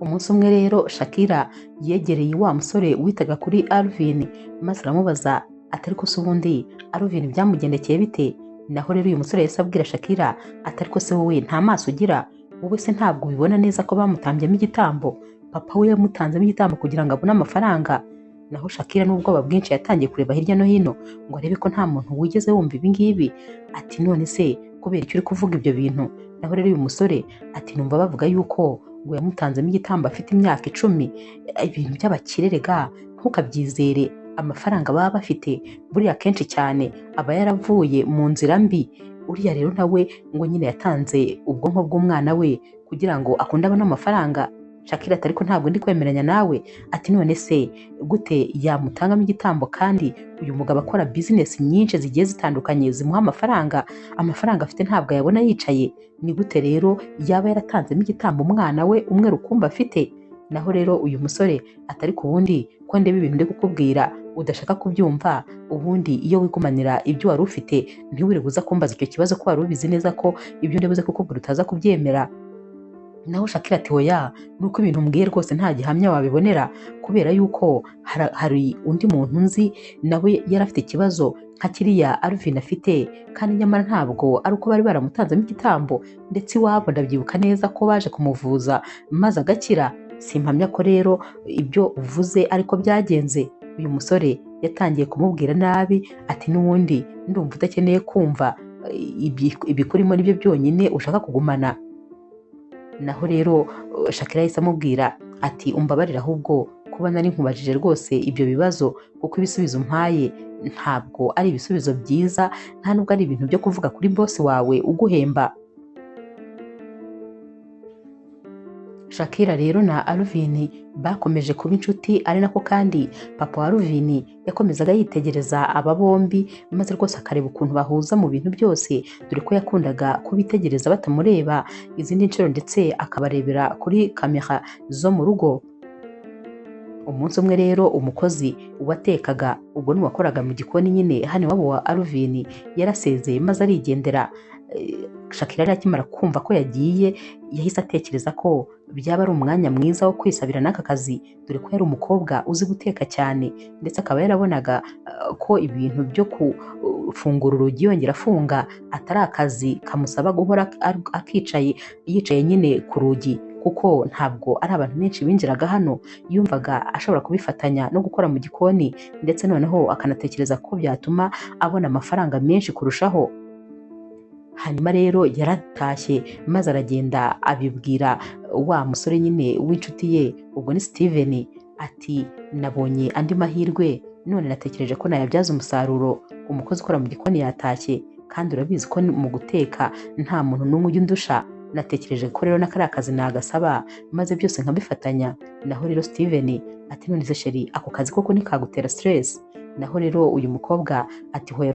Umunsi umwe rero Shakira yegereye wa musore witaga kuri Alvin maze aramubaza ati ariko se ubundi Alvin byamugendekeye bite? Naho rero uyu musore yahise abwira Shakira ati ariko se wowe nta maso ugira? Wowe se ntabwo ubibona neza ko bamutambyemo igitambo? Papa we yamutanzemo igitambo kugira ngo abone amafaranga. Naho Shakira n'ubwoba bwinshi yatangiye kureba hirya no hino ngo arebe ko nta muntu wigeze wumva ibi ngibi. Ati none se kubera icyo uri kuvuga ibyo bintu? Naho rero uyu musore ati numva bavuga yuko ngo yamutanzemo igitambo afite imyaka 10. Ibintu by'abakire rega ntukabyizere. Amafaranga baba bafite buriya kenshi cyane aba yaravuye mu nzira mbi. Uriya rero nawe ngo nyine yatanze ubwonko bw'umwana we kugira ngo akunde abone amafaranga. Shakira ati ariko ntabwo ndi kwemeranya nawe. Ati none se gute yamutangamo igitambo kandi uyu mugabo akora business nyinshi zigiye zitandukanye zimuha amafaranga afite ntabwo ayabona yicaye? Ni gute rero yaba yaratanzemo igitambo umwana we umwe rukumbi afite? Naho rero uyu musore atari ku wundi ko ndeba ibintu ndi kukubwira udashaka kubyumva, ubundi iyo wigumanira ibyo wari ufite ntiwirige uza kumbaza icyo kibazo ko wari ubizi neza ko ibyo ndibuze kukubwira utaza kubyemera. Naho Shakira ati oya, nuko ibintu mbwiye rwose nta gihamya wabibonera, kubera yuko hari undi muntu nzi nawe yari afite ikibazo nka kiriya Alvin afite, kandi nyamara ntabwo ari uko bari baramutanzemo igitambo, ndetse iwabo ndabyibuka neza ko baje kumuvuza maze agakira. Simpamya ko rero ibyo uvuze ariko byagenze. Uyu musore yatangiye kumubwira nabi ati n'ubundi ndumva udakeneye kumva ibikurimo nibyo byonyine ushaka kugumana. Naho rero Shakira yahise amubwira ati umbabarira ahubwo kuba nari nkubajije rwose ibyo bibazo, kuko ibisubizo mpaye ntabwo ari ibisubizo byiza, nta nubwo ari ibintu byo kuvuga kuri boss wawe uguhemba. Shakira rero na Alvin bakomeje kuba inshuti, ari nako kandi papa wa Alvin yakomezaga yitegereza aba bombi maze rwose akareba ukuntu bahuza mu bintu byose, dore ko yakundaga kubitegereza batamureba izindi nshuro ndetse akabarebera kuri kamera zo mu rugo. Umunsi umwe rero umukozi watekaga, ubwo n'uwakoraga mu gikoni nyine hano iwabo wa Alvin, yarasezeye maze arigendera. Shakira yari akimara kumva ko yagiye yahise atekereza ko byaba ari umwanya mwiza wo kwisabira n'aka kazi, dore ko yari umukobwa uzi guteka cyane, ndetse akaba yarabonaga ko ibintu byo gufungura urugi yongera afunga atari akazi kamusaba guhora yicaye nyine ku rugi, kuko ntabwo ari abantu benshi binjiraga hano. Yumvaga ashobora kubifatanya no gukora mu gikoni, ndetse noneho akanatekereza ko byatuma abona amafaranga menshi kurushaho. Hanyuma rero yaratashye maze aragenda abibwira wa musore nyine w'inshuti ye, ubwo ni Steven, ati nabonye andi mahirwe none natekereje ko nayabyaza umusaruro. Umukozi ukora mu gikoni yatashye, kandi urabizi ko mu guteka nta muntu n'umwe ujya undusha. Natekereje ko rero n'akari akazi nagasaba maze byose nkabifatanya. Naho rero Steven ati none se sheri, ako kazi koko ntikagutera stress? Naho rero uyu mukobwa ati hoya